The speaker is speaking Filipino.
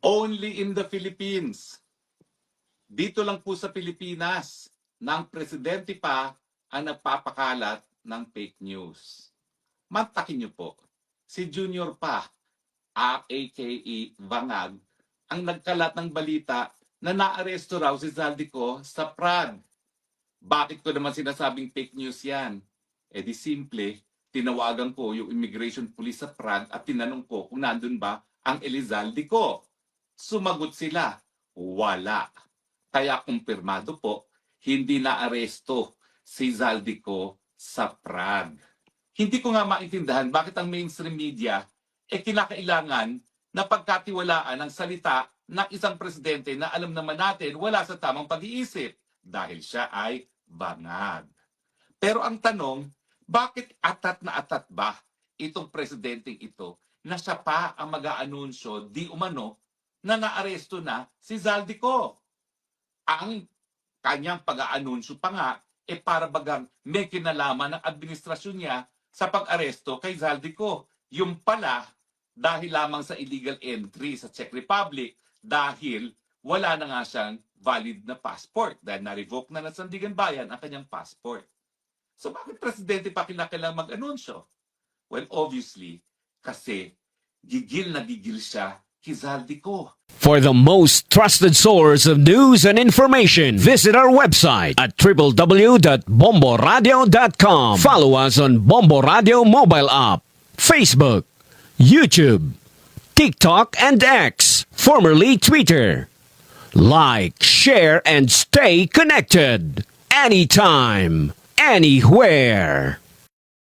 Only in the Philippines. Dito lang po sa Pilipinas, ng presidente pa ang nagpapakalat ng fake news. Mantakin niyo po, si Junior pa, aka Bangag, ang nagkalat ng balita na naaresto raw si Zaldico sa Prague. Bakit ko naman sinasabing fake news yan? Eh di simple, tinawagan ko yung immigration police sa Prague at tinanong ko kung nandun ba ang Elizalde ko. Sumagot sila, wala. Kaya kumpirmado po, hindi na aresto si Zaldico sa Prague. Hindi ko nga maintindihan bakit ang mainstream media kinakailangan na pagkatiwalaan ang salita ng isang presidente na alam naman natin wala sa tamang pag-iisip dahil siya ay bangag. Pero ang tanong, bakit atat na atat ba itong presidenteng ito na siya pa ang mag-aanunsyo di umano na naaresto na si Zaldico? Ang kanyang pag-aanunsyo pa nga para bagang may kinalaman ng administrasyon niya sa pag-aresto kay Zaldico. Yung pala, dahil lamang sa illegal entry sa Czech Republic, dahil wala na nga siyang valid na passport dahil na-revoke na ng Sandigan Bayan ang kanyang passport. So bakit presidente pa kinakailangan mag-anunsyo? Well, obviously, kasi gigil na gigil siya kay Zaldico. For the most trusted source of news and information, visit our website at www.bomboradio.com. Follow us on Bombo Radio mobile app, Facebook, YouTube, TikTok, and X, formerly Twitter. Like, share, and stay connected. Anytime, anywhere.